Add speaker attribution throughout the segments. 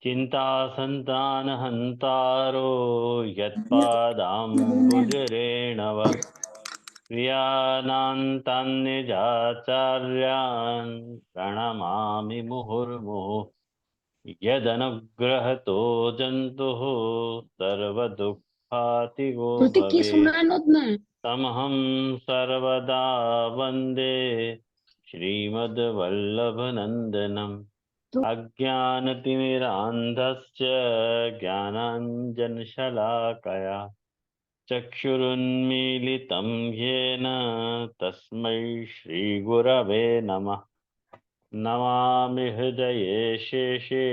Speaker 1: चिंता संतानहन्तारो यत्पादाम्बुजरेणव क्रियानान्तान्निजाचार्यान् प्रणमामि मुहुर्मुहुः यदनुग्रहतो जन्तुः सर्वदुःखातिगो
Speaker 2: प्रतीक की
Speaker 1: भवेत्
Speaker 2: सुनानो ज ने
Speaker 1: तमहं सर्वदा वन्दे श्रीमद्वल्लभनन्दनम्
Speaker 2: तो
Speaker 1: अज्ञानतिमिरान्धस्य ज्ञानाञ्जनशलाकया चक्षुरुन्मीलितं येन तस्मै श्रीगुरवे नमः। नमामि हृदये शेषे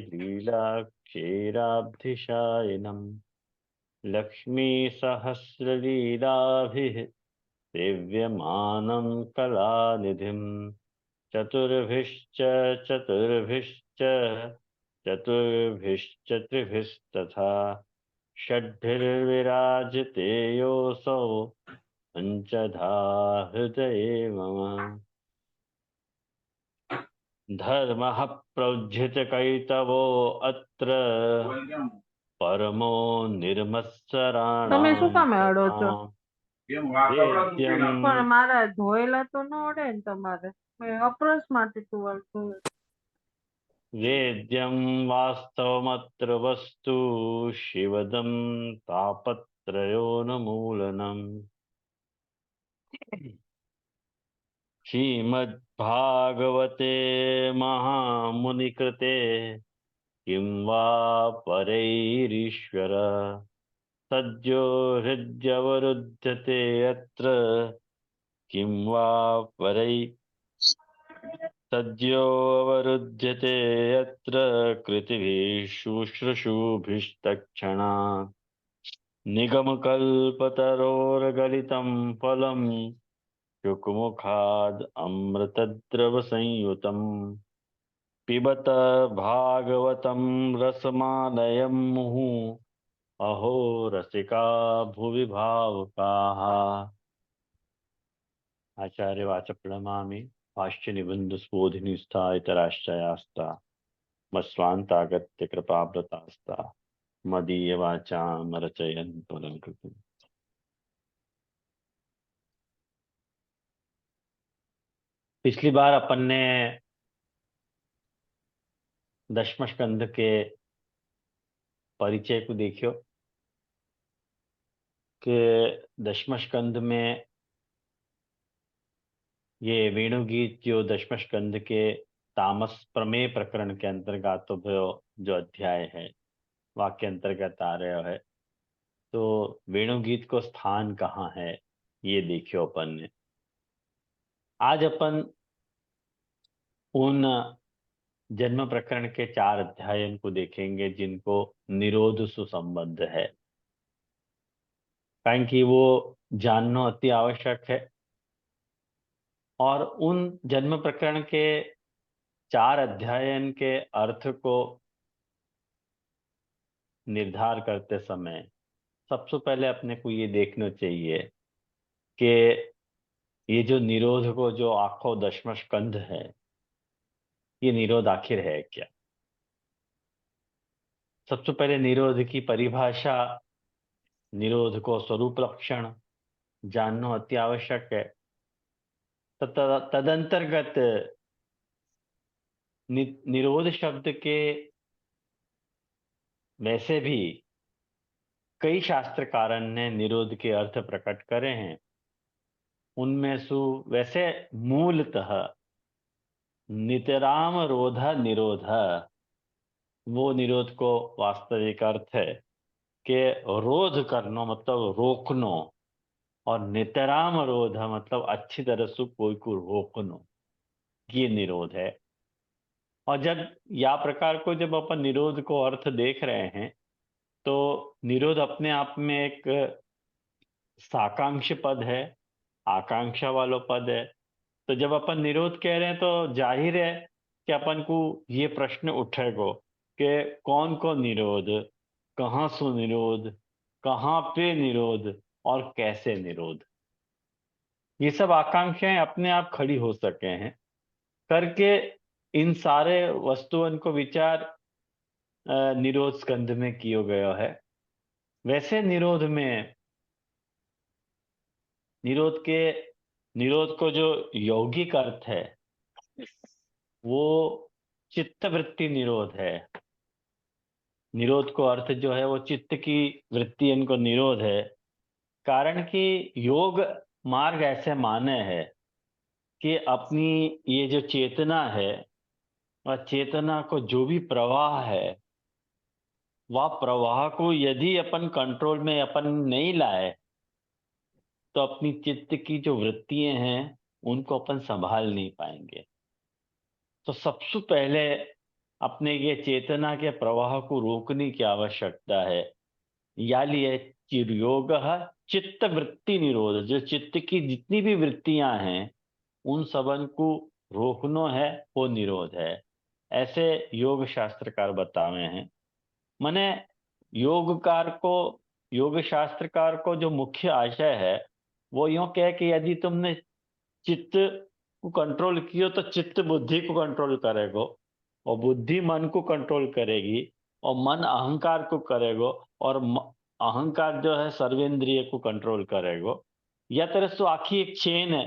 Speaker 1: लीलाक्षीराब्धिशायिनम् लक्ष्मीसहस्रलीलाभिः सेव्यमानं कलानिधिं चतुर्भिश्च त्रिभिस्तथा षड्भिर्विराजते योऽसौ पञ्चधा हृदये मम। धर्मः प्रोज्झितकैतवो अत्र परमो
Speaker 3: તમે શું
Speaker 1: निर्मत्सराणां
Speaker 3: કામે અડો છો?
Speaker 1: सताम् वेद्यम्
Speaker 3: પણ મારા ધોયેલા તો ન અડે ને તમારે. મેં અપરસ માટે ટુવાલ ધોયો.
Speaker 1: वेद्यं वास्तवमत्र वस्तु शिवदं तापत्रयोन्मूलनम् श्रीमद्भागवते महामुनिकृते किं वा परैरीश्वर सद्यो हृद्यवरुध्यते अत्र किं वा परै सद्योऽवरुध्यते यत्र कृतिभिः शुश्रूषुभिस्तक्षणात् निगमकल्पतरोर्गलितं फलं शुकमुखाद् अमृतद्रवसंयुतं पिबत भागवतं रसमालयं मुहुः अहो रसिका भुवि भावुकाः। आचार्य वाच प्रणमामि भाष्य निबंध स्फोधिनिष्ठा इतराश्चयास्ता मस्वान्तागत्य कृपाव्रतास्ता मदीय वाचाम रचयन्तु कृतु। पिछली बार अपन ने दशम स्कंध के परिचय को देखियो कि दशम स्कंध में ये वेणुगीत जो दशम स्कंध के तामस प्रमेय प्रकरण के अंतर्गत जो अध्याय है वाक्य अंतर्गत आ रहा है। तो वेणुगीत को स्थान कहाँ है ये देखियो अपन ने। आज अपन उन जन्म प्रकरण के 4 अध्याय को देखेंगे जिनको निरोध सुसंबद्ध है, कारण कि वो जानना अति आवश्यक है। और उन जन्म प्रकरण के 4 अध्यायन के अर्थ को निर्धार करते समय सबसे पहले अपने को ये देखना चाहिए कि ये जो निरोध को जो आखो दशम स्कंध है, ये निरोध आखिर है क्या। सबसे पहले निरोध की परिभाषा, निरोध को स्वरूप लक्षण जानना अति आवश्यक है। तदंतर्गत निरोध शब्द के वैसे भी कई शास्त्रकारों ने निरोध के अर्थ प्रकट करे हैं। उनमें से वैसे मूलतः नितराम रोध निरोध वो निरोध को वास्तविक अर्थ है कि रोध करना मतलब रोकनो, और नितराम रोध मतलब अच्छी तरह से कोई को रोकनो, ये निरोध है। और जब या प्रकार को जब अपन निरोध को अर्थ देख रहे हैं तो निरोध अपने आप में एक साकांक्ष पद है, आकांक्षा वाला पद है। तो जब अपन निरोध कह रहे हैं तो जाहिर है कि अपन को ये प्रश्न उठेगा कि कौन को निरोध, कहाँ सु निरोध, कहाँ पे निरोध और कैसे निरोध। ये सब आकांक्षाएं अपने आप खड़ी हो सके हैं करके इन सारे वस्तुओं को विचार निरोध स्कंद में कियो गयो है। वैसे निरोध के निरोध को जो यौगिक अर्थ है वो चित्तवृत्ति निरोध है। निरोध को अर्थ जो है वो चित्त की वृत्ति, इनको निरोध है। कारण कि योग मार्ग ऐसे माने है कि अपनी ये जो चेतना है, वह चेतना को जो भी प्रवाह है, वह प्रवाह को यदि अपन कंट्रोल में अपन नहीं लाए तो अपनी चित्त की जो वृत्तियां हैं उनको अपन संभाल नहीं पाएंगे। तो सबसे पहले अपने ये चेतना के प्रवाह को रोकने की आवश्यकता है। या लिए योग चित्त वृत्ति निरोध, जो चित्त की जितनी भी वृत्तियां हैं उन सबन को रोकनो है, वो निरोध है। ऐसे योग शास्त्रकार बतावे हैं। मने योग शास्त्रकार को जो मुख्य आशय है वो यूं कहे कि यदि तुमने चित्त को कंट्रोल कियो तो चित्त बुद्धि को कंट्रोल करेगो, और बुद्धि मन को कंट्रोल करेगी, और मन अहंकार को करेगो, और अहंकार जो है सर्वेंद्रिय को कंट्रोल करेगो। यह तरह से आखी एक चेन है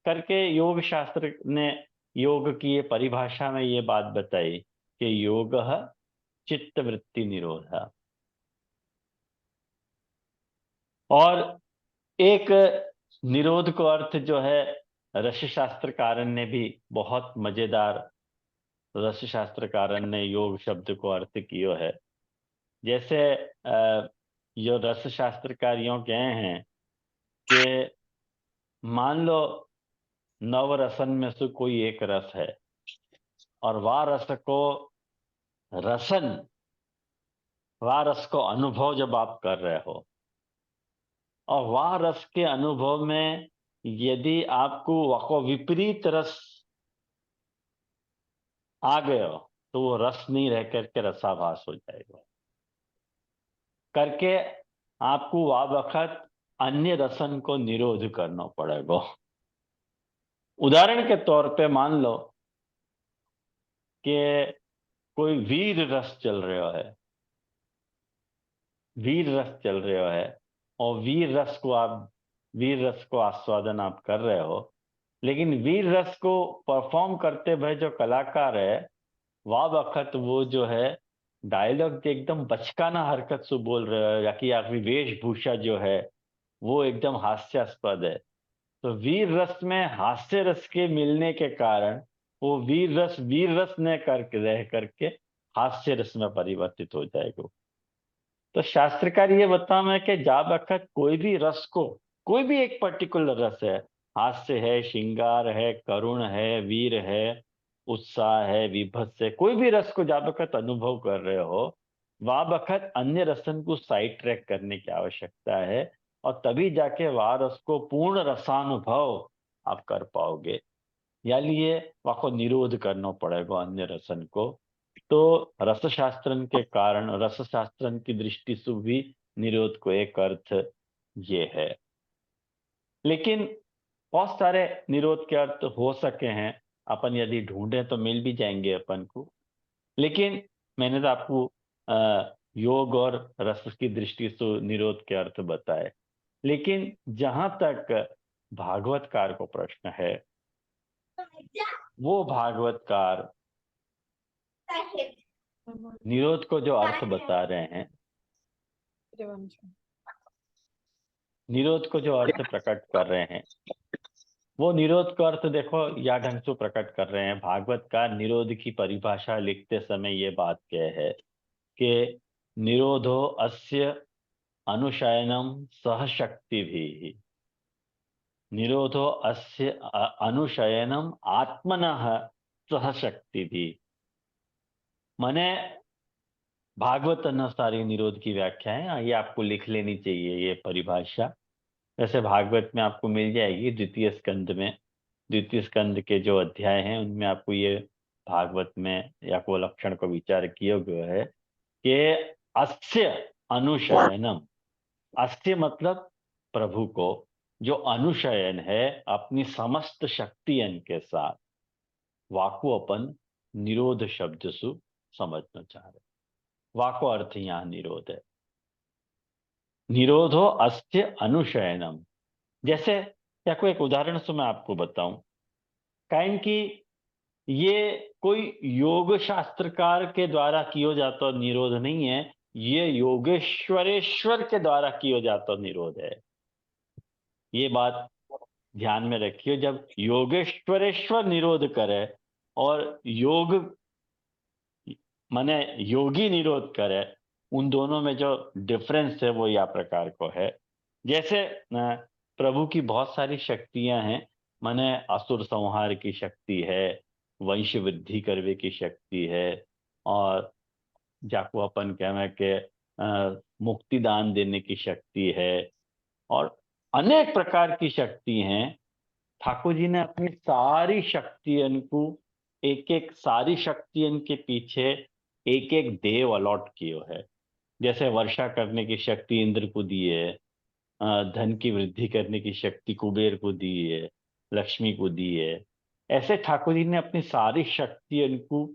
Speaker 1: करके योग शास्त्र ने योग की ये परिभाषा में ये बात बताई कि योग चित्त वृत्ति निरोध है। और एक निरोध को अर्थ जो है रस शास्त्रकारन ने भी बहुत मजेदार, रस शास्त्रकारन ने योग शब्द को अर्थ कियो है। जैसे जो रस शास्त्रकार यूं कहे हैं कि मान लो नव रसन में से कोई एक रस है, और रसन वह रस को अनुभव जब आप कर रहे हो, और वह रस के अनुभव में यदि आपको वको विपरीत रस आ गए हो तो वो रस नहीं रह करके रसाभास हो जाएगा करके आपको वह वक्त अन्य रसन को निरोध करना पड़ेगा। उदाहरण के तौर पे मान लो कि कोई वीर रस चल रहा है, और वीर रस को आस्वादन आप कर रहे हो, लेकिन वीर रस को परफॉर्म करते हुए जो कलाकार है वह वक्त वो जो है डायलॉग एकदम बचकाना हरकत से बोल रहे हो, या कि आपकी वेशभूषा जो है वो एकदम हास्यास्पद है। तो वीर रस में हास्य रस के मिलने के कारण वो वीर रस ने करके रह करके हास्य रस में परिवर्तित हो जाएगा। तो शास्त्रकार ये बताओ मैं कि जा बखत कोई भी एक पर्टिकुलर रस है, हास्य है, श्रृंगार है, करुण है, वीर है, उत्साह है, विभत्स है, कोई भी रस को जा बखत अनुभव कर रहे हो, वह बखत अन्य रसन को साइड ट्रैक करने की आवश्यकता है, और तभी जाके वह रस को पूर्ण रसानुभव आप कर पाओगे। या लिए वह को निरोध करना पड़ेगा अन्य रसन को। तो रसशास्त्रन के कारण, रसशास्त्रन की दृष्टि से भी निरोध को एक अर्थ ये है। लेकिन बहुत सारे निरोध के अर्थ हो सके हैं, अपन यदि ढूंढे तो मिल भी जाएंगे अपन को। लेकिन मैंने तो आपको योग और रस की दृष्टि से निरोध के अर्थ बताए। लेकिन जहां तक भागवतकार को प्रश्न है, वो भागवतकार निरोध को जो अर्थ बता रहे हैं, निरोध को जो अर्थ प्रकट कर रहे हैं, वो निरोध का अर्थ देखो या ढंग से प्रकट कर रहे हैं। भागवत का निरोध की परिभाषा लिखते समय ये बात कह है कि निरोधो अस्य अनुशयनम सहशक्ति भी, निरोधो अस्य अनुशयनम आत्मनः सहशक्ति भी। माने भागवत अनुसार ये निरोध की व्याख्या है, ये आपको लिख लेनी चाहिए ये परिभाषा। वैसे भागवत में आपको मिल जाएगी, द्वितीय स्कंद के जो अध्याय हैं उनमें आपको ये भागवत में या को लक्षण को विचार किया गया है कि अस्य अनुशयनम, अस्य मतलब प्रभु को, जो अनुशयन है अपनी समस्त शक्तियन के साथ, वाको अपन निरोध शब्द से समझना चाह रहे। वाको अर्थ यहाँ निरोध है। निरोधो अस्य अनुशयनम। जैसे या कोई एक उदाहरण से मैं आपको बताऊं, कारण कि ये कोई योग शास्त्रकार के द्वारा किया जाता निरोध नहीं है, ये योगेश्वरेश्वर के द्वारा किया जाता निरोध है। ये बात ध्यान में रखिए, जब योगेश्वरेश्वर निरोध करे और योग माने योगी निरोध करे, उन दोनों में जो डिफरेंस है वो या प्रकार को है। जैसे प्रभु की बहुत सारी शक्तियां हैं, माने असुर संहार की शक्ति है, वंश वृद्धि करने की शक्ति है, और जाको अपन कहें के मुक्ति दान देने की शक्ति है, और अनेक प्रकार की शक्ति हैं। ठाकुर जी ने अपनी सारी शक्तियन को, एक एक सारी शक्तियन के पीछे एक एक देव अलॉट किए है। जैसे वर्षा करने की शक्ति इंद्र को दी है, धन की वृद्धि करने की शक्ति कुबेर को दी है, लक्ष्मी को दी है। ऐसे ठाकुर जी ने अपनी सारी शक्तियन को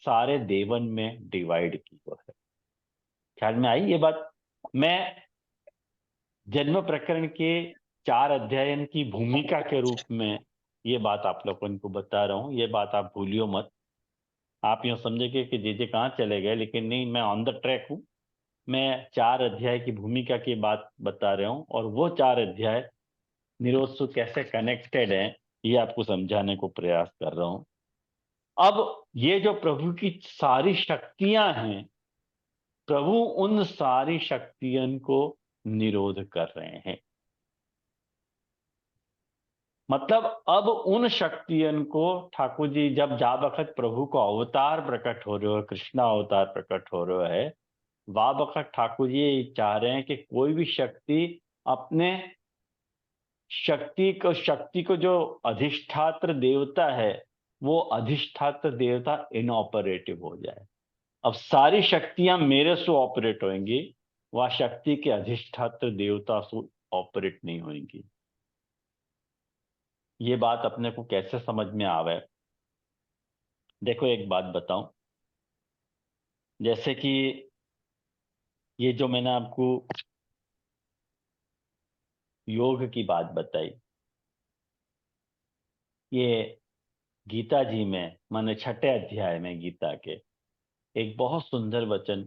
Speaker 1: सारे देवन में डिवाइड किया है। ख्याल में आई ये बात? मैं जन्म प्रकरण के 4 अध्यायन की भूमिका के रूप में ये बात आप लोगों को बता रहा हूं। ये बात आप भूलियो मत। आप यूं समझेंगे कि जे कहाँ चले गए, लेकिन नहीं, मैं ऑन द ट्रैक हूं। मैं 4 अध्याय की भूमिका की बात बता रहा हूं, और वो 4 अध्याय निरोध से कैसे कनेक्टेड हैं ये आपको समझाने को प्रयास कर रहा हूं। अब ये जो प्रभु की सारी शक्तियां हैं, प्रभु उन सारी शक्तियों को निरोध कर रहे हैं। मतलब अब उन शक्तियन को ठाकुर जी जब जा बखत प्रभु को अवतार प्रकट हो रहे हो, कृष्णा अवतार प्रकट हो रहे है, वा बखत ठाकुर जी ये चाह रहे हैं कि कोई भी शक्ति अपने शक्ति को जो अधिष्ठात्र देवता है, वो अधिष्ठात्र देवता इनऑपरेटिव हो जाए। अब सारी शक्तियां मेरे से ऑपरेट होंगी, वह शक्ति के अधिष्ठात्र देवता से ऑपरेट नहीं होंगी। ये बात अपने को कैसे समझ में आवे? देखो एक बात बताऊं, जैसे कि ये जो मैंने आपको योग की बात बताई, ये गीता जी में माने 6ठे अध्याय में गीता के एक बहुत सुंदर वचन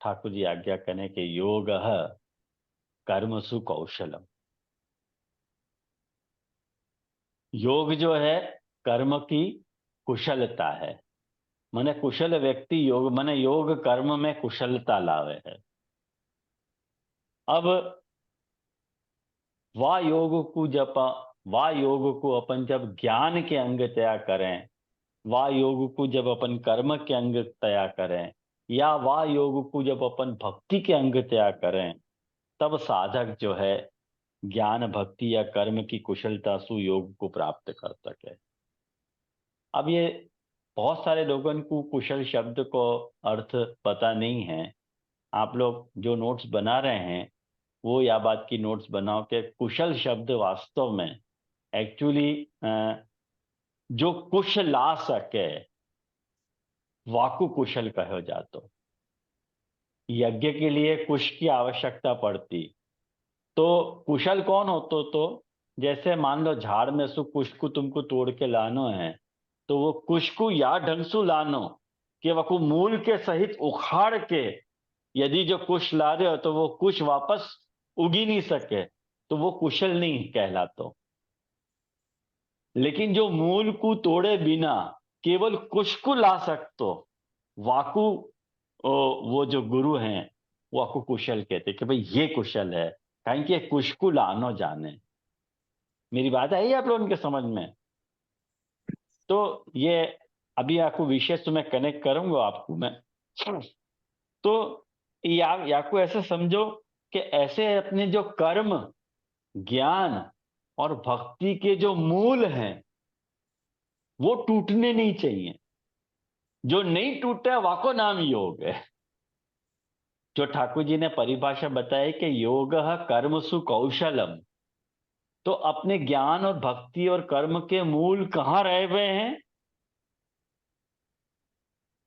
Speaker 1: ठाकुर जी आज्ञा करें कि योग कर्मसु कौशलम। योग जो है कर्म की कुशलता है। माने कुशल व्यक्ति योग माने योग कर्म में कुशलता लावे है। अब वाह योग को जब वाह योग को अपन जब ज्ञान के अंग तय करें, वाह योग को जब अपन कर्म के अंग तय करें, या वाह योग को जब अपन भक्ति के अंग तय करें, तब साधक जो है ज्ञान भक्ति या कर्म की कुशलता से योग को प्राप्त कर सके। अब ये बहुत सारे लोगों को कुशल शब्द को अर्थ पता नहीं है। आप लोग जो नोट्स बना रहे हैं वो या बात की नोट्स बनाओ कि कुशल शब्द वास्तव में एक्चुअली जो कुश ला सके वाकु कुशल कहो जातो। यज्ञ के लिए कुश की आवश्यकता पड़ती, तो कुशल कौन होतो? तो जैसे मान लो झाड़ में से कुश को तुमको तोड़ के लानो है, तो वो कुश को या ढंग से लानो कि वह मूल के सहित उखाड़ के, यदि जो कुश ला रहे हो तो वो कुश वापस उगी नहीं सके, तो वो कुशल नहीं कहलातो। लेकिन जो मूल को तोड़े बिना केवल कुश को ला सकतो, वाकु वो जो गुरु हैं वो आपको कुशल कहते कि भाई ये कुशल है, कहीं के कुश को लानो जाने। मेरी बात आई आप लोगों के समझ में? तो ये अभी आपको विषय से मैं कनेक्ट करूंगा आपको मैं। तो आपको ऐसे समझो कि ऐसे अपने जो कर्म ज्ञान और भक्ति के जो मूल हैं वो टूटने नहीं चाहिए। जो नहीं टूटा वाको नाम योग है। जो ठाकुर जी ने परिभाषा बताई कि योग कर्मसु कौशलम, तो अपने ज्ञान और भक्ति और कर्म के मूल कहां रहे हुए हैं?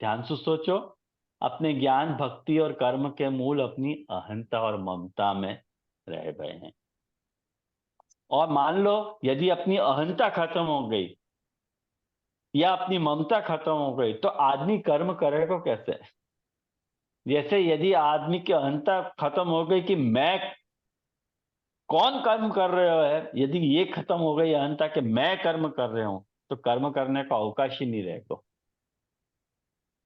Speaker 1: ध्यान से सोचो। अपने ज्ञान, भक्ति और कर्म के मूल अपनी अहंता और ममता में रह गए हैं। और मान लो यदि अपनी अहंता खत्म हो गई या अपनी ममता खत्म हो गई तो आदमी कर्म करेगा कैसे? जैसे यदि आदमी की अहंता खत्म हो गई कि मैं कौन कर्म कर रहे हो है, यदि ये खत्म हो गई अहंता कि मैं कर्म कर रहा हूं, तो कर्म करने का अवकाश ही नहीं रहेगा।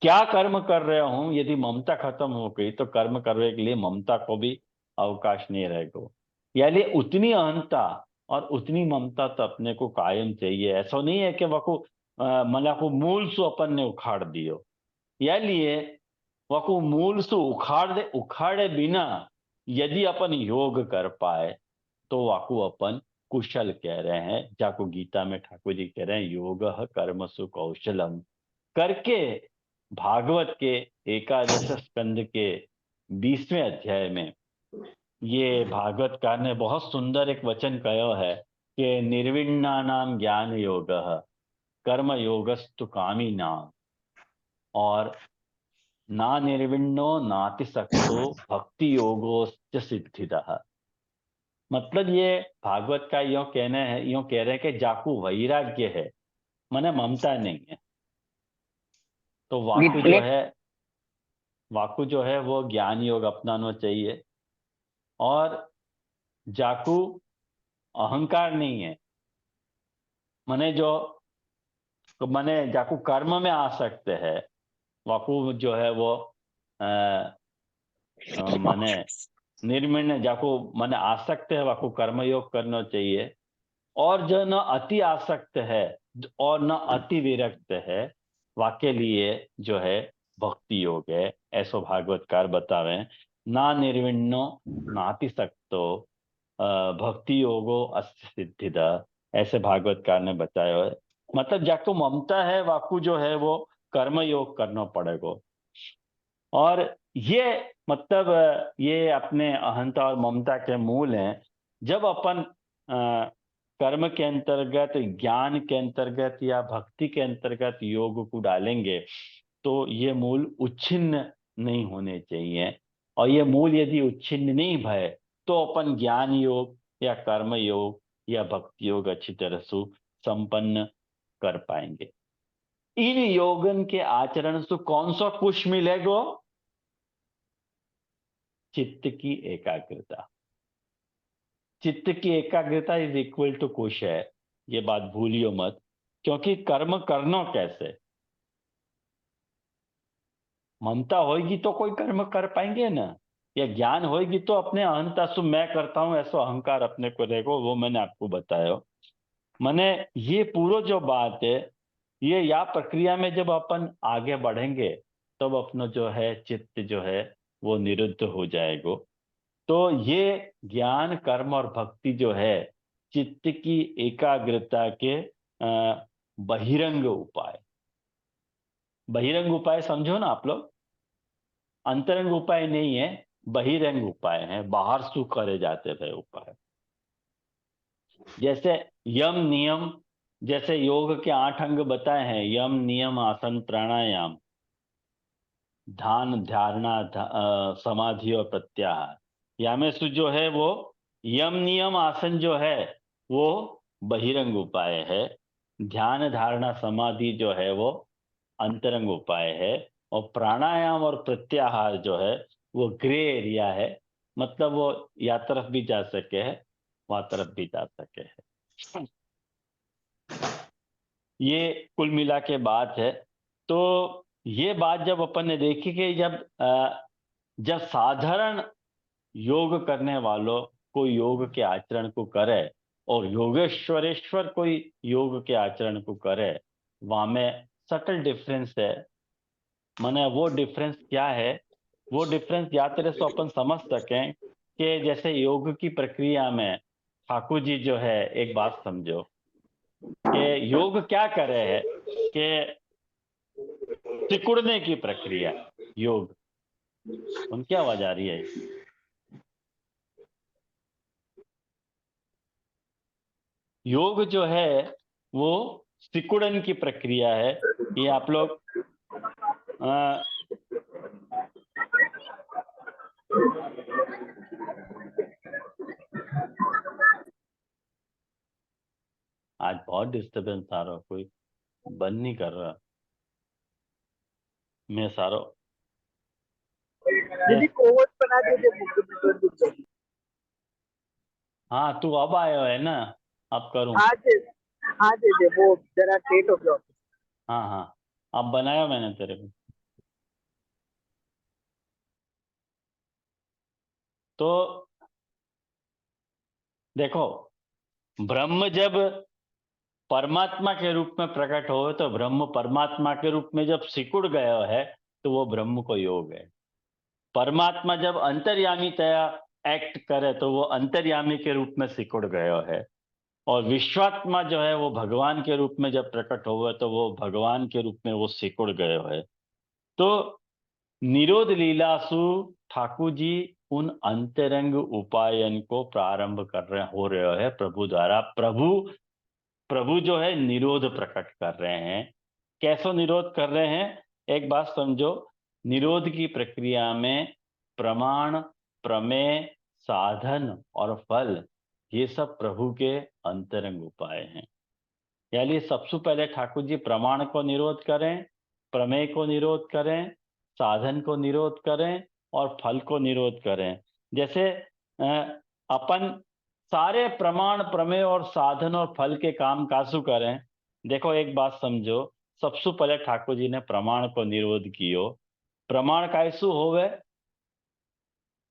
Speaker 1: क्या कर्म कर रहे हूं, यदि ममता खत्म हो गई तो कर्म करने के लिए ममता को भी अवकाश नहीं रहेगा। यानी उतनी अहंता और उतनी ममता तो अपने को कायम चाहिए। ऐसा नहीं है कि वको मला को मूल सु अपन ने उखाड़ दियो। या लिए वको मूल से उखाड़े बिना यदि अपन योग कर पाए तो वाकु अपन कुशल कह रहे हैं। जाको गीता में ठाकुर जी कह रहे हैं योग कर्मसु कौशलम करके। भागवत के एकादश स्कंद के 20वें अध्याय में ये भागवतकार ने बहुत सुंदर एक वचन कहो है कि निर्विण्णा नाम ज्ञान योग कर्म योगस्तु कामी नाम और ना निर्विण्णो नाति सक्तो भक्ति योगोश्च सिद्धिदः। मतलब ये भागवत का यो कहना है, यो कह रहे हैं कि जाकू वैराग्य है, माने ममता नहीं है, तो वाकु जो है वो ज्ञान योग अपनाना चाहिए। और जाकू अहंकार नहीं है, माने जाकू कर्म में आ सकते हैं, वाकु जो है वो माने निर्मिण जाको माने आसक्त है, वाकु कर्म योग करना चाहिए। और जो न अति आसक्त है और न अति विरक्त है, वाके लिए जो है भक्ति योग है। ऐसो भागवतकार बतावे ना निर्विण्णो नाति सक्तो भक्ति योगो अस्य सिद्धिदा। ऐसे भागवतकार ने बताया है। मतलब जाको ममता है वाकु जो है वो कर्म योग करना पड़ेगा। और ये मतलब ये अपने अहंता और ममता के मूल हैं। जब अपन कर्म के अंतर्गत, ज्ञान के अंतर्गत या भक्ति के अंतर्गत योग को डालेंगे तो ये मूल उच्छिन्न नहीं होने चाहिए। और ये मूल यदि उच्छिन्न नहीं भय तो अपन ज्ञान योग या कर्म योग या भक्ति योग अच्छी तरह से संपन्न कर पाएंगे। इन योगन के आचरण से कौन सा कुश मिलेगा? चित्त की एकाग्रता। चित्त की एकाग्रता इज इक्वल टू कुश है, ये बात भूलियो मत। क्योंकि कर्म करना कैसे? ममता होगी तो कोई कर्म कर पाएंगे ना, या ज्ञान होगी तो अपने अहंता से मैं करता हूं ऐसा अहंकार अपने को रहेगा। वो मैंने आपको बताया। मैंने ये पूरा जो बात है, ये या प्रक्रिया में जब अपन आगे बढ़ेंगे तब अपना जो है चित्त जो है वो निरुद्ध हो जाएगा। तो ये ज्ञान, कर्म और भक्ति जो है चित्त की एकाग्रता के बहिरंग उपाय। बहिरंग उपाय समझो ना आप लोग, अंतरंग उपाय नहीं है, बहिरंग उपाय है, बाहर सु करे जाते हैं उपाय। जैसे यम नियम, जैसे योग के 8 अंग बताए हैं, यम नियम आसन प्राणायाम ध्यान धारणा समाधि और प्रत्याहार। यामे सु जो है वो यम नियम आसन जो है वो बहिरंग उपाय है। ध्यान धारणा समाधि जो है वो अंतरंग उपाय है। और प्राणायाम और प्रत्याहार जो है वो ग्रे एरिया है। मतलब वो या तरफ भी जा सके है, वहां तरफ भी जा सके है। ये कुल मिला के बात है। तो ये बात जब अपन ने देखी कि जब साधारण योग करने वालों को योग के आचरण को करे और योगेश्वरेश्वर कोई योग के आचरण को करे, वहां में सटल डिफरेंस है। माने वो डिफरेंस क्या है? वो डिफरेंस या तरह से अपन समझ सकें कि जैसे योग की प्रक्रिया में ठाकुर जी जो है, एक बात समझो कि योग क्या करे है कि सिकुड़ने की प्रक्रिया। योग, उनकी आवाज आ रही है? योग जो है वो सिकुड़न की प्रक्रिया है। ये आप लोग आज बहुत डिस्टर्बेंस आ रहा, कोई बंद नहीं कर रहा। मैं सारो
Speaker 2: दीदी कोवर्ट बना दीजिए मुझे।
Speaker 1: हाँ तू अब आया है ना, अब करूं।
Speaker 2: हाँ दीदी वो जरा लेट हो गया।
Speaker 1: हाँ हाँ, अब बनाया मैंने तेरे को। तो देखो, ब्रह्म जब परमात्मा के रूप में प्रकट हो, तो ब्रह्म परमात्मा के रूप में जब सिकुड़ गया है, तो वो ब्रह्म को योग है। परमात्मा जब अंतर्यामीतया एक्ट करे, तो वो अंतर्यामी के रूप में सिकुड़ गया है। और विश्वात्मा जो है वो भगवान के रूप में जब प्रकट हुआ, तो वो भगवान के रूप में वो सिकुड़ गए है। तो निरोध लीलासु ठाकुर जी उन अंतरंग उपायन को प्रारंभ कर रहे हो रहे है प्रभु द्वारा। प्रभु जो है निरोध प्रकट कर रहे हैं। कैसे निरोध कर रहे हैं, एक बात समझो। निरोध की प्रक्रिया में प्रमाण, प्रमेय, साधन और फल, ये सब प्रभु के अंतरंग उपाय हैं। यानी सबसे पहले ठाकुर जी प्रमाण को निरोध करें, प्रमेय को निरोध करें, साधन को निरोध करें और फल को निरोध करें। जैसे अपन सारे प्रमाण, प्रमेय और साधन और फल के काम कासु करें। देखो एक बात समझो, सबसे पहले ठाकुर जी ने प्रमाण को निरोध कियो। प्रमाण कैसु होवे,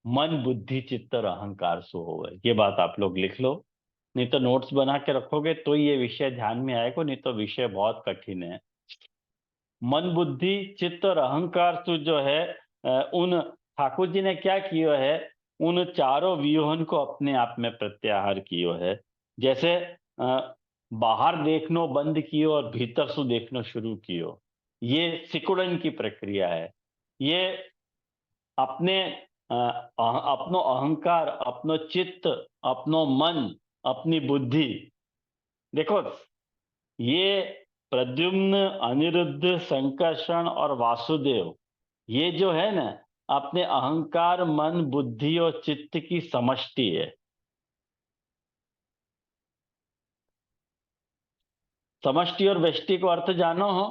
Speaker 1: मन बुद्धि चित्त और अहंकार सु होवे। ये बात आप लोग लिख लो, नहीं तो नोट्स बना के रखोगे तो ये विषय ध्यान में आएगा, नहीं तो विषय बहुत कठिन है। मन बुद्धि चित्त और अहंकार से जो है उन ठाकुर जी ने क्या किया है, उन चारों व्यूहन को अपने आप में प्रत्याहार किया है। जैसे बाहर देखनो बंद कियो और भीतर से देखनो शुरू कियो, ये सिकुड़न की प्रक्रिया है। ये अपने अपनो अहंकार, अपनो चित्त, अपनो मन, अपनी बुद्धि, देखो ये प्रद्युम्न, अनिरुद्ध, संकर्षण और वासुदेव, ये जो है ना अपने अहंकार, मन, बुद्धि और चित्त की समष्टि है। समष्टि और व्यष्टि को अर्थ जानो हो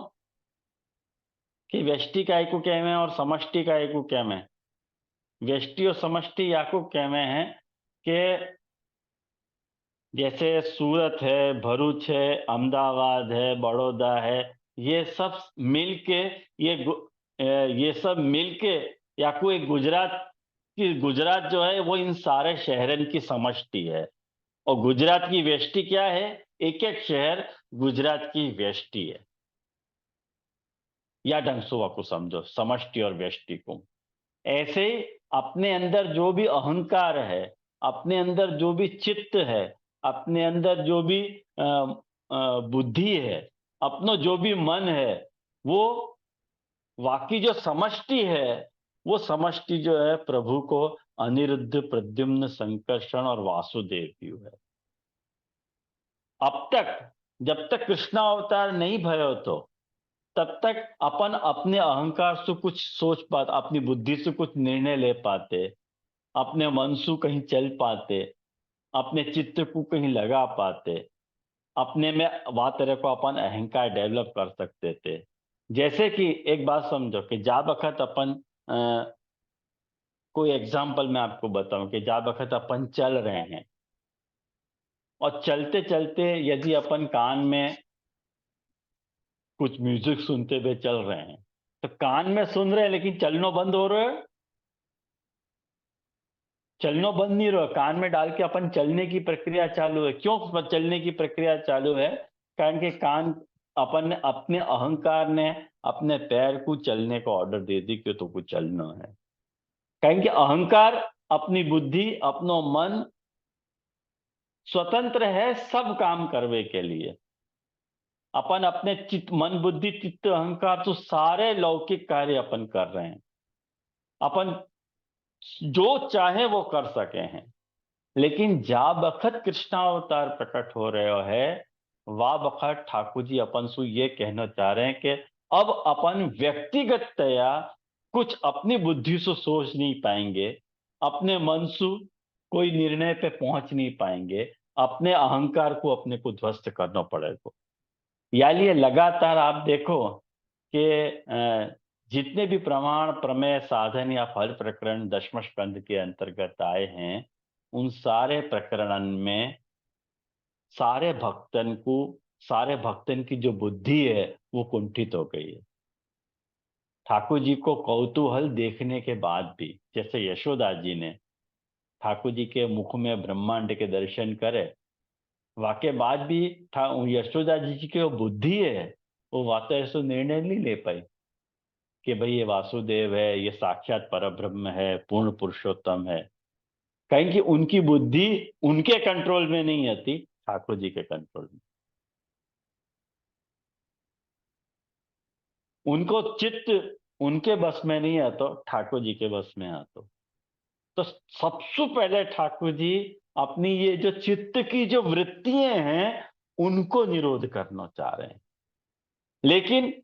Speaker 1: कि व्यष्टि काय को कहवे और समष्टि काय को कहवे। व्यष्टि और समष्टि या को कहवे हैं कि जैसे सूरत है, भरूच है, अहमदाबाद है, बड़ौदा है, ये सब मिलके ये सब मिलके या कोई गुजरात जो है वो इन सारे शहरन की समष्टि है। और गुजरात की व्यष्टि क्या है, एक एक शहर गुजरात की व्यष्टि है। या ढंग से को समझो समष्टि और व्यष्टि को। ऐसे ही अपने अंदर जो भी अहंकार है, अपने अंदर जो भी चित्त है, अपने अंदर जो भी बुद्धि है, अपनो जो भी मन है, वो वाकी जो समष्टि है, वो समष्टि जो है प्रभु को अनिरुद्ध, प्रद्युम्न, संकर्षण और वासुदेव की है। अब तक जब तक कृष्णा अवतार नहीं भयो, तो तब तक अपन अपने अहंकार से कुछ सोच पाते, अपनी बुद्धि से कुछ निर्णय ले पाते, अपने मन से कहीं चल पाते, अपने चित्त को कहीं लगा पाते, अपने में वहां तरह को अपन अहंकार डेवलप कर सकते थे। जैसे कि एक बात समझो कि जा बखत अपन कोई एग्जाम्पल मैं आपको बताऊं कि जा बखत अपन चल रहे हैं और चलते चलते यदि अपन कान में कुछ म्यूजिक सुनते हुए चल रहे हैं, तो कान में सुन रहे हैं लेकिन चलनो बंद हो रहा है। चलनो बंद नहीं रहा, कान में डाल के अपन चलने की प्रक्रिया चालू है। क्यों चलने की प्रक्रिया चालू है? कारण के कान अपन ने, अपने अहंकार ने अपने पैर को चलने का ऑर्डर दे दी कि तो कुछ चलना है। कारण के अहंकार, अपनी बुद्धि, अपनो मन स्वतंत्र है सब काम करने के लिए। अपन अपने चित्त, मन, बुद्धि, चित्त, अहंकार तो सारे लौकिक कार्य अपन कर रहे हैं। अपन जो चाहे वो कर सके हैं। लेकिन जा बखत कृष्णावतार प्रकट हो रहे है, वा बखत ठाकुर जी अपन सु ये कहना चाह रहे हैं कि अब अपन व्यक्तिगतया कुछ अपनी बुद्धि से सोच नहीं पाएंगे, अपने मन से कोई निर्णय पे पहुंच नहीं पाएंगे। अपने अहंकार को अपने को ध्वस्त करना पड़ेगा। यानी ये लगातार आप देखो कि जितने भी प्रमाण, प्रमेय, साधन या फल प्रकरण दशम स्कंद के अंतर्गत आए हैं, उन सारे प्रकरण में सारे भक्तन की जो बुद्धि है वो कुंठित हो गई है। ठाकुर जी को कौतूहल देखने के बाद भी, जैसे यशोदा जी ने ठाकुर जी के मुख में ब्रह्मांड के दर्शन करे, वाके बाद भी यशोदा जी की जो बुद्धि है वो वातो ऐसा निर्णय नहीं ले पाई कि भाई ये वासुदेव है, ये साक्षात परब्रह्म है, पूर्ण पुरुषोत्तम है। कहीं कि उनकी बुद्धि उनके कंट्रोल में नहीं आती, ठाकुर जी के कंट्रोल में। उनको चित्त उनके बस में नहीं आता, ठाकुर जी के बस में आता। तो सबसे पहले ठाकुर जी अपनी ये जो चित्त की जो वृत्तियां हैं उनको निरोध करना चाह रहे हैं, लेकिन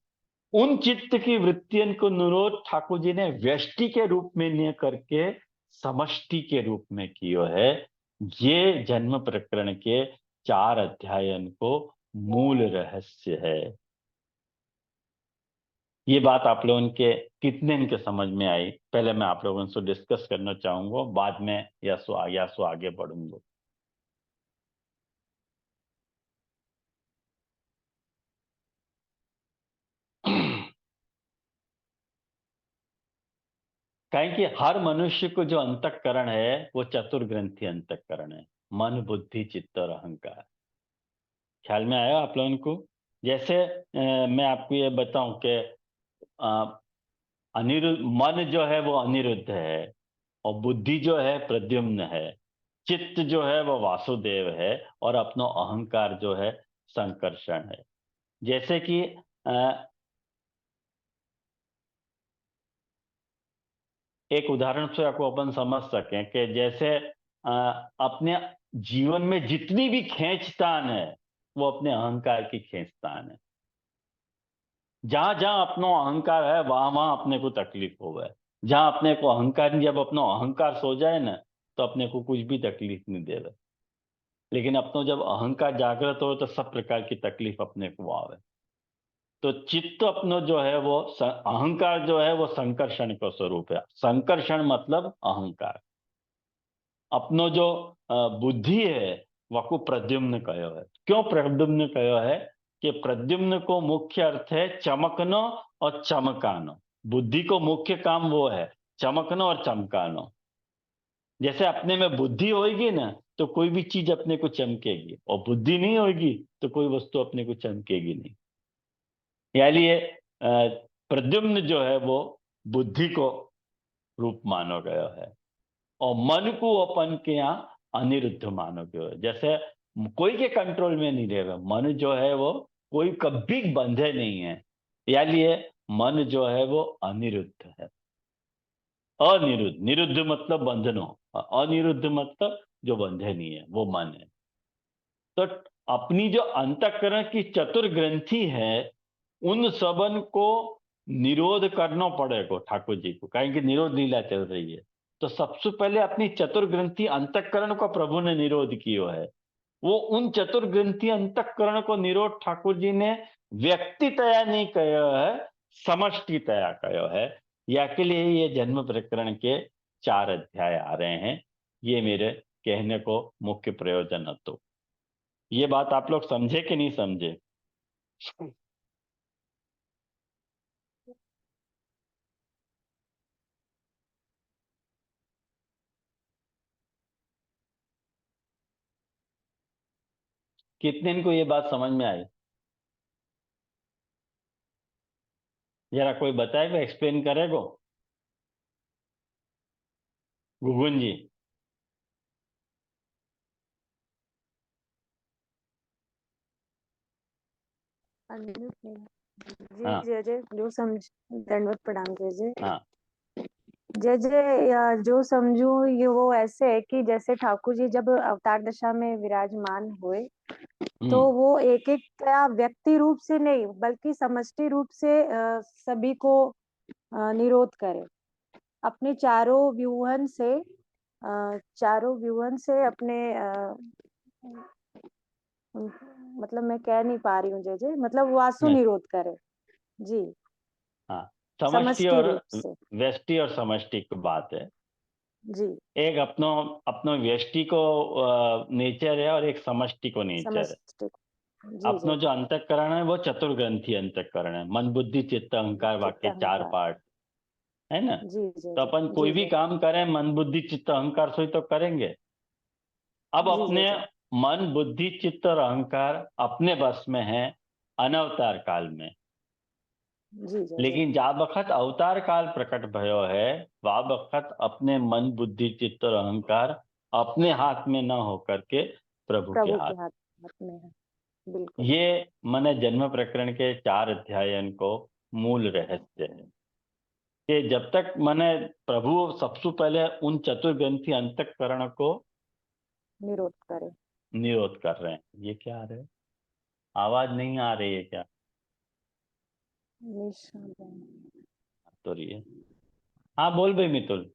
Speaker 1: उन चित्त की वृत्तियों को निरोध ठाकुर जी ने व्यष्टि के रूप में नहीं करके समष्टि के रूप में किया है। ये जन्म प्रकरण के 4 अध्यायन को मूल रहस्य है। ये बात आप लोगों के कितने इनके समझ में आई, पहले मैं आप लोगों से डिस्कस करना चाहूंगा, बाद में यासो आगे बढ़ूंगा। कहें कि हर मनुष्य को जो अंतःकरण है वो चतुर्ग्रंथी अंतःकरण है, मन, बुद्धि, चित्त और अहंकार। ख्याल में आया आप लोगों को? जैसे मैं आपको ये बताऊं कि अनिरुद्ध मन जो है वो अनिरुद्ध है, और बुद्धि जो है प्रद्युम्न है, चित्त जो है वो वासुदेव है, और अपना अहंकार जो है संकर्षण है। जैसे कि एक उदाहरण से आपको अपन समझ सकें कि जैसे अपने जीवन में जितनी भी खींचतान है वो अपने अहंकार की खींचतान है। जहां जहां अपना अहंकार है वहां वहां अपने को तकलीफ हो है। जहां अपने को अहंकार, जब अपना अहंकार सो जाए ना तो अपने को कुछ भी तकलीफ नहीं दे रहा, लेकिन अपना जब अहंकार जागृत हो तो सब प्रकार की तकलीफ अपने को आवे। तो चित्त अपनो जो है वो अहंकार जो है वो संकर्षण का स्वरूप है। संकर्षण मतलब अहंकार। अपनो जो बुद्धि है वको प्रद्युम्न कहो है। क्यों प्रद्युम्न कहो है? कि प्रद्युम्न को मुख्य अर्थ है चमकनो और चमकानो। बुद्धि को मुख्य काम वो है चमकनो और चमकानो। जैसे अपने में बुद्धि होगी ना तो कोई भी चीज अपने को चमकेगी, और बुद्धि नहीं होगी तो कोई वस्तु अपने को चमकेगी नहीं। यानी ये प्रद्युम्न जो है वो बुद्धि को रूप मानो गया है, और मन को अपन के यहाँ अनिरुद्ध मानो गया है। जैसे कोई के कंट्रोल में नहीं रहेगा मन जो है वो, कोई कभी बंधे नहीं है। यानी ये मन जो है वो अनिरुद्ध है। अनिरुद्ध, निरुद्ध मतलब बंधनो, अनिरुद्ध मतलब जो बंधे नहीं है वो मन है। तो अपनी जो अंतःकरण की चतुर ग्रंथि है उन सबन को निरोध करना पड़ेगा ठाकुर जी को, कहें कि निरोध लीला चल रही है। तो सबसे पहले अपनी चतुर ग्रंथि अंतःकरण को प्रभु ने निरोध किया है। वो उन चतुर ग्रंथि अंतःकरण को निरोध ठाकुर जी ने व्यक्ति तया नहीं कहो है, समष्टि तया कहो है। या के लिए ये जन्म प्रकरण के 4 अध्याय आ रहे हैं। ये मेरे कहने को मुख्य प्रयोजन है। तो ये बात आप लोग समझे कि नहीं समझे? कितने इनको ये बात समझ में आई? जरा कोई बताएगा, एक्सप्लेन करेगा? गुगुन जी।
Speaker 4: जी
Speaker 1: हाँ
Speaker 4: जय जय जो समझ दंडवत प्रणाम जय जय
Speaker 1: हाँ
Speaker 4: जय जय। जो समझू ये वो ऐसे है कि जैसे ठाकुर जी जब अवतार दशा में विराजमान हुए तो
Speaker 1: हम्म
Speaker 4: वो एक एक क्या व्यक्ति रूप से नहीं बल्कि समष्टि रूप से सभी को निरोध करे। अपने चारों व्यूहन से अपने मतलब मैं कह नहीं पा रही हूँ जय, मतलब वासु
Speaker 1: नहीं,
Speaker 4: निरोध करे। जी,
Speaker 1: हाँ, समष्टि
Speaker 4: समष्टि
Speaker 1: और
Speaker 4: रूप से।
Speaker 1: व्यष्टि और समष्टि की बात है।
Speaker 4: जी,
Speaker 1: एक अपनो अपनो व्यष्टि को नेचर है और एक समष्टि को नेचर है।
Speaker 4: समष्टि। जी,
Speaker 1: अपनो
Speaker 4: जी,
Speaker 1: जो अंतःकरण है वो चतुर्ग्रंथी अंतःकरण है, मन बुद्धि चित्त अहंकार
Speaker 4: चित्त
Speaker 1: वाक्य 4
Speaker 4: अहंकार।
Speaker 1: पार्ट है ना।
Speaker 4: जी, जी,
Speaker 1: तो
Speaker 4: जी,
Speaker 1: अपन कोई
Speaker 4: जी,
Speaker 1: भी
Speaker 4: जी,
Speaker 1: काम करें मन बुद्धि चित्त अहंकार से ही तो करेंगे। अब
Speaker 4: जी, जी,
Speaker 1: अपने
Speaker 4: जी,
Speaker 1: मन बुद्धि चित्त और अहंकार अपने बस में है अनवतार काल में,
Speaker 4: जी, जी, जी,
Speaker 1: लेकिन जा बखत अवतार काल प्रकट भयो है वा बखत अपने मन बुद्धि चित्त और अहंकार अपने हाथ में न होकर के प्रभु के
Speaker 4: प्रभु
Speaker 1: हाथ।
Speaker 4: के हाथ में है। बिल्कुल।
Speaker 1: ये मने जन्म प्रकरण के 4 अध्यायन को मूल रहस्य है कि जब तक मने प्रभु सबसे पहले उन चतुर्ग्रंथी अंतःकरण को
Speaker 4: निरोध करे।
Speaker 1: निरोध कर रहे हैं। ये क्या आ रहा है? आवाज नहीं आ रही है क्या? तो रही है। हाँ बोल भाई मितुल।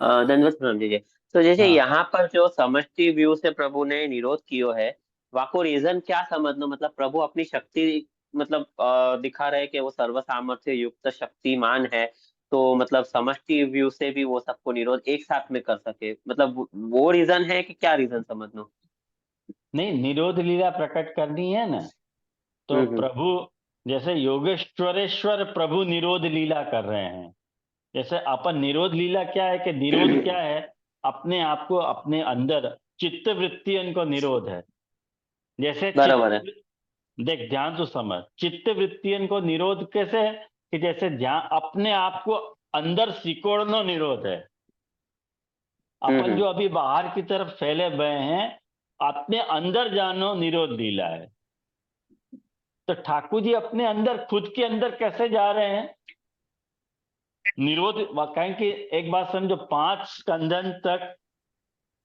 Speaker 5: दंडवत प्रणाम जी। तो जैसे
Speaker 1: हाँ,
Speaker 5: यहाँ पर जो समष्टि व्यू से प्रभु ने निरोध कियो है, वाको रीजन क्या समझना, मतलब प्रभु अपनी शक्ति मतलब दिखा रहे कि वो सर्व सामर्थ्य युक्त शक्तिमान है, तो मतलब समष्टि व्यू से भी वो सबको निरोध एक साथ में कर सके, मतलब वो रीजन है कि क्या रीजन समझना?
Speaker 1: नहीं, निरोध लीला प्रकट करनी है ना, तो
Speaker 5: हम्म।
Speaker 1: प्रभु जैसे योगेश्वरेश्वर प्रभु निरोध लीला कर रहे हैं। जैसे अपन निरोध लीला क्या है कि निरोध क्या है? अपने आप को अपने अंदर चित्त वृत्तियों को निरोध है। जैसे
Speaker 5: बराबर है।
Speaker 1: चित्त, देख ध्यान से समझ, चित्त वृत्तियों को निरोध कैसे है कि जैसे ध्यान अपने आप को अंदर सिकोड़ना निरोध है। अपन
Speaker 5: हम्म।
Speaker 1: जो अभी बाहर की तरफ फैले हुए हैं, अपने अंदर जानो निरोध लीला है। तो ठाकुर जी अपने अंदर खुद के अंदर कैसे जा रहे हैं? निरोध कहें कि एक बात समझो, 5 स्कंदन तक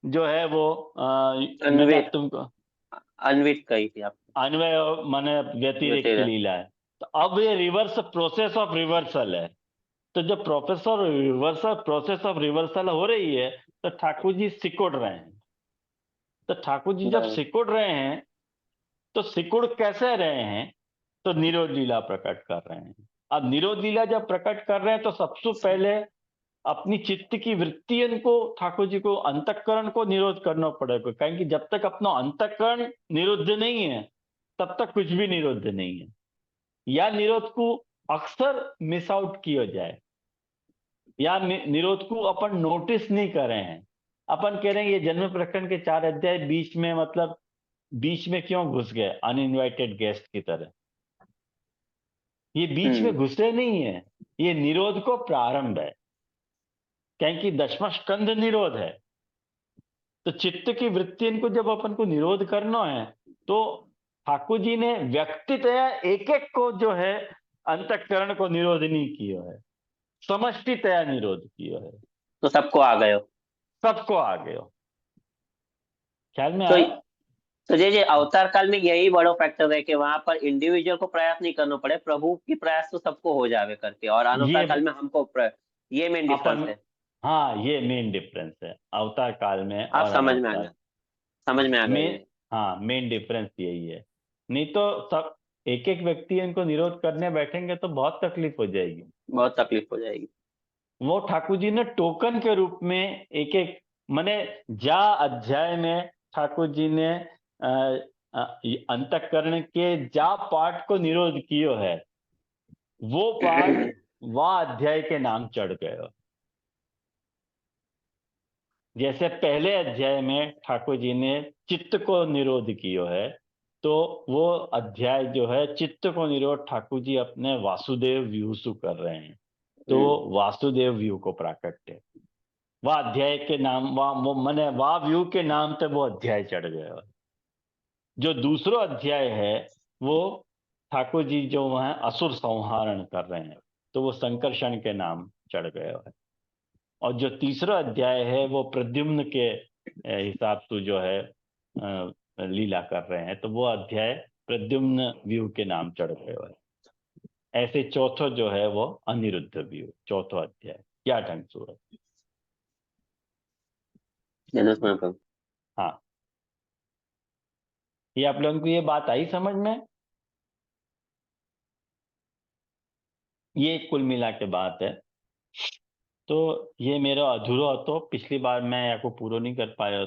Speaker 1: जो है वो मैंने अब
Speaker 5: अन्वित
Speaker 1: तुमको
Speaker 5: अन्वित कही थी आप।
Speaker 1: अन्वय माने व्यतिरेक की
Speaker 5: तेरह।
Speaker 1: लीला है। तो अब ये रिवर्स प्रोसेस ऑफ रिवर्सल है। तो जब प्रोसेस ऑफ रिवर्सल हो रही है, तो ठाकुर जी सिकुड़ रहे हैं। तो ठाकुर जी जब
Speaker 5: बराबर।
Speaker 1: सिकुड़ रहे हैं, तो सिकुड़ कैसे रहे हैं? तो निरोध लीला प्रकट कर रहे हैं। अब निरोध लीला जब प्रकट कर रहे हैं, तो सबसे पहले अपनी चित्त की वृत्तियों को ठाकुर जी को अंतःकरण को निरोध करना पड़ेगा, क्योंकि जब तक अपना अंतःकरण निरुद्ध नहीं है तब तक कुछ भी निरुद्ध नहीं है। या निरोध को अक्सर मिस आउट किया जाए, या निरोध को अपन नोटिस नहीं कर रहे हैं। अपन कह रहे हैं ये जन्म प्रकरण के 4 अध्याय बीच में, मतलब बीच में क्यों घुस गए अनइनवाइटेड गेस्ट की तरह? ये बीच में
Speaker 5: हम्म।
Speaker 1: घुसे नहीं है, ये निरोध को प्रारंभ है, क्योंकि 10वां स्कंद निरोध है। तो चित्त की वृत्ति को जब अपन को निरोध करना है, तो ठाकुर जी ने व्यक्तितया एक एक को जो है अंतःकरण को निरोध नहीं किया है, समष्टितया निरोध किया है।
Speaker 5: तो सबको आ गए हो।
Speaker 1: सबको आ गए हो। ख्याल में
Speaker 5: तो
Speaker 1: आया?
Speaker 5: तो ये अवतार काल में यही बड़ा फैक्टर है कि वहां पर इंडिविजुअल को प्रयास नहीं करना पड़े, प्रभु की प्रयास तो सबको हो जावे करके, और अवतार
Speaker 1: ये
Speaker 5: काल में हमको ये मेन डिफरेंस
Speaker 1: अपन,
Speaker 5: है।
Speaker 1: हाँ ये मेन डिफरेंस है अवतार काल में
Speaker 5: आप
Speaker 1: और
Speaker 5: समझ में आ
Speaker 1: अनवतार।
Speaker 5: गया, समझ में आ गया
Speaker 1: मेन,
Speaker 5: ये।
Speaker 1: हाँ मेन डिफरेंस यही है। नहीं तो सब एक एक व्यक्ति इनको निरोध करने बैठेंगे तो बहुत तकलीफ हो जाएगी।
Speaker 5: बहुत तकलीफ हो जाएगी।
Speaker 1: वो ठाकुर जी ने टोकन के रूप में एक एक, माने जा अध्याय में ठाकुर जी ने अंतःकरण के जा पाठ को निरोध कियो है, वो पाठ वह अध्याय के नाम चढ़ गए। जैसे पहले अध्याय में ठाकुर जी ने चित्त को निरोध कियो है, तो वो अध्याय जो है चित्त को निरोध ठाकुर जी अपने वासुदेव व्यू से कर रहे हैं। तो वासुदेव व्यू को प्राकट्य, वह अध्याय के नाम वो मने वाह व्यू के नाम पे वो अध्याय चढ़ गया। जो दूसरा अध्याय है वो ठाकुर जी जो वह असुर संहारण कर रहे हैं, तो वो संकर्षण के नाम चढ़ गया है। और जो तीसरा अध्याय है वो प्रद्युम्न के हिसाब से जो है लीला कर रहे हैं, तो वो अध्याय प्रद्युम्न व्यू के नाम चढ़ गया है। ऐसे चौथो जो है वो अनिरुद्ध व्यू, चौथो अध्याय क्या ढंग से है।
Speaker 5: जनस्मरण प्रभु।
Speaker 1: हाँ ये आप लोगों को ये बात आई समझ में? ये कुल मिला के बात है। तो ये मेरा अधूरा हो तो पिछली बार मैं आपको पूरा नहीं कर पाया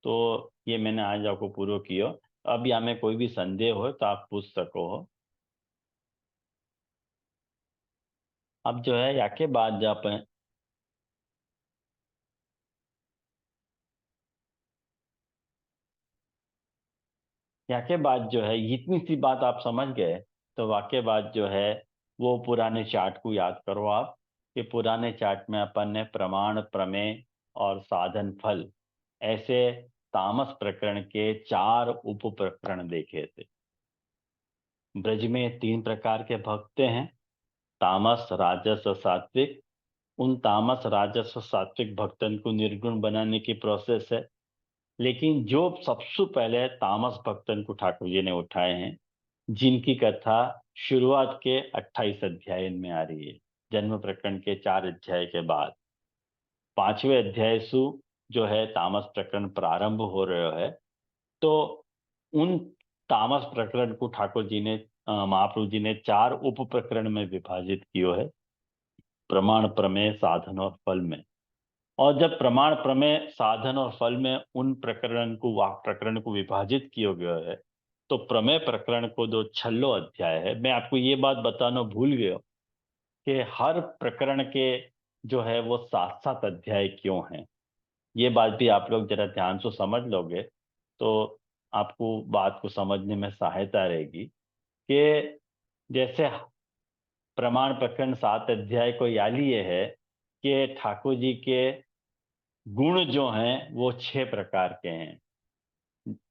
Speaker 1: तो ये मैंने आज आपको पूरा किया। अब या में कोई भी संदेह हो तो आप पूछ सको हो। अब जो है या के बाद जब या के बाद जो है इतनी सी बात आप समझ गए तो वाक्य बाद जो है वो पुराने चार्ट को याद करो आप कि पुराने चार्ट में अपन ने प्रमाण प्रमेय और साधन फल ऐसे तामस प्रकरण के 4 उप प्रकरण देखे थे। ब्रज में 3 प्रकार के भक्त हैं, तामस राजस और सात्विक। उन तामस राजस और सात्विक भक्तन को निर्गुण बनाने की प्रोसेस है। लेकिन जो सबसे पहले तामस भक्तन को ठाकुर जी ने उठाए हैं, जिनकी कथा शुरुआत के 28 अध्याय में आ रही है, जन्म प्रकरण के 4 अध्याय के बाद 5वें अध्याय से जो है तामस प्रकरण प्रारंभ हो रहा है। तो उन तामस प्रकरण को ठाकुर जी ने महाप्रभु जी ने 4 उप प्रकरण में विभाजित किया है, प्रमाण प्रमेय साधन और फल में। और जब प्रमाण प्रमेय साधन और फल में उन प्रकरण को विभाजित किया गया है तो प्रमेय प्रकरण को जो 6 अध्याय है, मैं आपको ये बात बताना भूल गया कि हर प्रकरण के जो है वो 7-7 अध्याय क्यों हैं। ये बात भी आप लोग जरा ध्यान से समझ लोगे तो आपको बात को समझने में सहायता रहेगी कि जैसे प्रमाण प्रकरण 7 अध्याय को या लिए है कि ठाकुर जी के गुण जो हैं वो 6 प्रकार के हैं,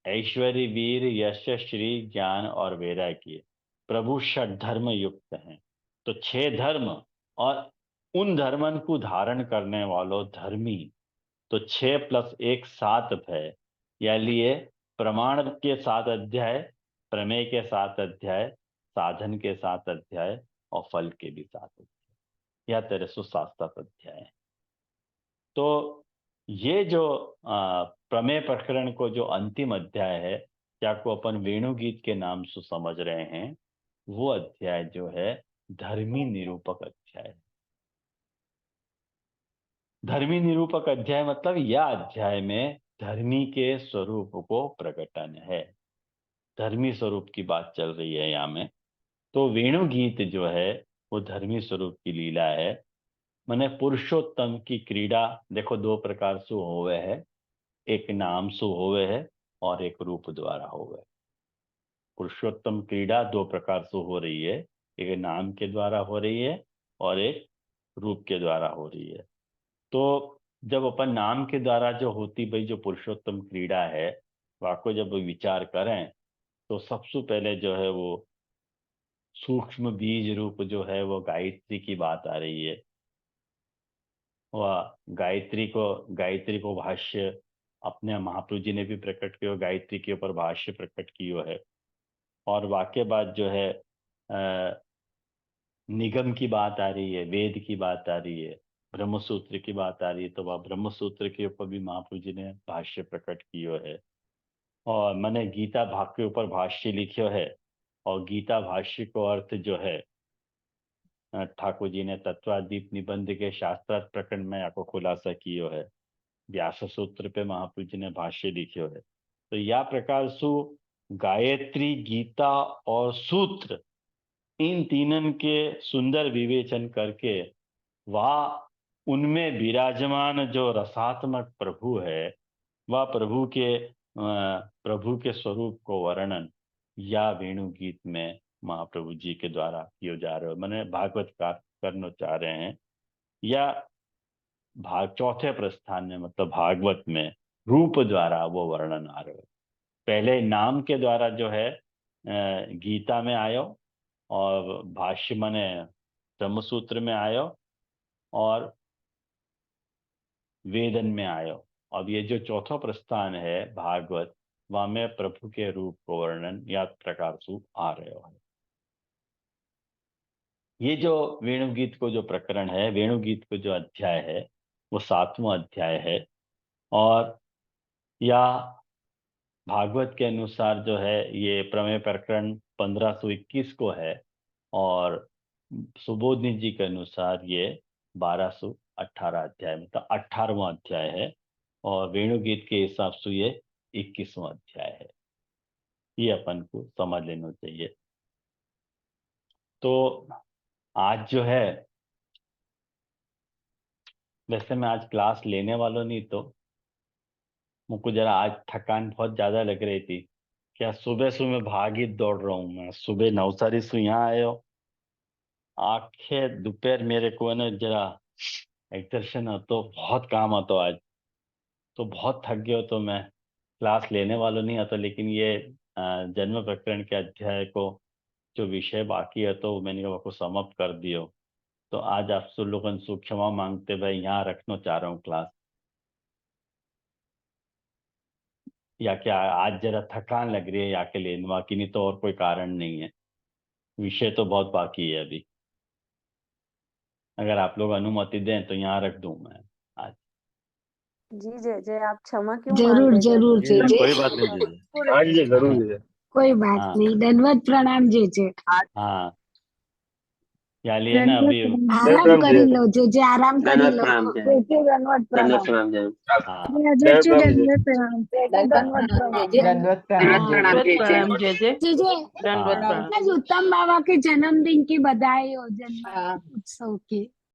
Speaker 1: ऐश्वर्य वीर यश श्री ज्ञान और वैराग्य। प्रभु षड धर्म युक्त हैं। तो 6 धर्म और उन धर्मन को धारण करने वालों धर्मी। तो 6 + 1 7 है। या लिए प्रमाण के 7 अध्याय, प्रमेय के 7 अध्याय, साधन के 7 अध्याय और फल के भी 7 अध्याय, या 1307 अध्याय। तो ये जो प्रमेय प्रकरण को जो अंतिम अध्याय है, क्या को अपन वेणुगीत के नाम से समझ रहे हैं, वो अध्याय जो है धर्मी निरूपक अध्याय। धर्मी निरूपक अध्याय मतलब यह अध्याय में धर्मी के स्वरूप को प्रकटन है, धर्मी स्वरूप की बात चल रही है यहाँ में। तो वेणुगीत जो है वो धर्मी स्वरूप की लीला है। मैंने पुरुषोत्तम की क्रीड़ा देखो 2 प्रकार से होवे है, एक नाम से होवे है और एक रूप द्वारा होवे। पुरुषोत्तम क्रीड़ा 2 प्रकार से हो रही है, एक नाम के द्वारा हो रही है और एक रूप के द्वारा हो रही है। तो जब अपन नाम के द्वारा जो होती भाई जो पुरुषोत्तम क्रीड़ा है, वाको जब विचार करें तो सबसे पहले जो है वो सूक्ष्म बीज रूप जो है वो गायत्री की बात आ रही है। वह गायत्री को भाष्य अपने महाप्रभु जी ने भी प्रकट किया, गायत्री के ऊपर भाष्य प्रकट किया है। और वाक्य बाद जो है निगम की बात आ रही है, वेद की बात आ रही है, ब्रह्मसूत्र की बात आ रही है। तो वह ब्रह्मसूत्र के ऊपर भी महाप्रभु जी ने भाष्य प्रकट किया है। और मैंने गीता भाग के ऊपर भाष्य लिखियो है, और गीता भाष्य को अर्थ जो है ठाकुर जी ने तत्वादीप निबंध के शास्त्रार्थ प्रकरण में आपको खुलासा किया है। व्यास सूत्र पे महाप्रभु जी ने भाष्य लिखियो है। तो यह प्रकार सु गायत्री, गीता और सूत्र, इन तीनन के सुंदर विवेचन करके वह उनमें विराजमान जो रसात्मक प्रभु है, वह प्रभु के स्वरूप को वर्णन या वेणु गीत में महाप्रभु जी के द्वारा किया जा रहा है। मैंने भागवत का करना चाह रहे हैं, या चौथे प्रस्थान में मतलब भागवत में रूप द्वारा वो वर्णन आ रहा है। पहले नाम के द्वारा जो है गीता में आयो, और भाष्य माने ब्रह्मसूत्र में आयो, और वेदन में आयो। अब ये जो चौथा प्रस्थान है भागवत, वहां में प्रभु के रूप को वर्णन या प्रकार से आ रहे हो। ये जो वेणुगीत को जो प्रकरण है, वेणुगीत को जो अध्याय है वो 7वां अध्याय है। और या भागवत के अनुसार जो है ये प्रमेय प्रकरण 1521 को है और सुबोधनी जी के अनुसार ये 1218 अध्याय मतलब 18वां अध्याय है और वेणुगीत के हिसाब से ये 21वां अध्याय है। ये अपन को समझ लेना चाहिए। तो आज जो है, वैसे मैं आज क्लास लेने वाला नहीं, तो मुझको जरा आज थकान बहुत ज्यादा लग रही थी। क्या सुबह सुबह भागी दौड़ रहा हूँ मैं, सुबह नवसारी से यहाँ आयो, आखे दोपहर मेरे को ना जरा एक्सर्शन हो तो बहुत काम आता आज, तो बहुत थक गया। तो मैं क्लास लेने वाला नहीं आता, लेकिन ये जन्म प्रकरण के अध्याय को जो विषय बाकी है तो मैंने कहा को समाप्त कर दियो। तो आज आप सब लोगों से क्षमा मांगते भाई यहाँ रखना चाह रहा हूँ क्लास, या क्या आज जरा थकान लग रही है या के लिए, बाकी नहीं तो और कोई कारण नहीं है। विषय तो बहुत बाकी है अभी। अगर आप लोग अनुमति दें तो यहाँ रख दूं मैं आज।
Speaker 4: जी जय जय, आप क्षमा क्यों
Speaker 6: जरूर
Speaker 4: मांग रहे
Speaker 6: जरूर
Speaker 1: जी,
Speaker 6: जय जय।
Speaker 1: कोई बात नहीं जी।
Speaker 7: हाँ जी जरूर जी।
Speaker 6: कोई बात
Speaker 1: हाँ
Speaker 6: नहीं, धन्यवाद प्रणाम जय जय।
Speaker 1: हाँ, या लिए ना अभी।
Speaker 6: आराम
Speaker 7: प्रणाम
Speaker 6: કરી
Speaker 7: जय।
Speaker 6: लो जय जय, आराम કરી
Speaker 5: धन्यवाद
Speaker 6: लो।
Speaker 5: प्रणाम जय।
Speaker 6: जय जय, धन्यवाद
Speaker 5: धन्यवाद
Speaker 6: प्रणाम।
Speaker 5: प्रणाम जय।
Speaker 1: हाँ
Speaker 6: जय जय,
Speaker 7: धन्यवाद
Speaker 6: धन्यवाद प्रणाम। धन्यवाद प्रणाम।
Speaker 8: दंडवत प्रणाम जय
Speaker 3: दंडवत
Speaker 8: जय।
Speaker 3: प्रणाम जय जय।
Speaker 6: जय जय।
Speaker 3: दंडवत
Speaker 1: हाँ
Speaker 3: प्रणाम।
Speaker 6: आज उत्तम बाबा के जन्मदिन की बधाई हो, जन्म
Speaker 8: हाँ।
Speaker 6: उत्सव की।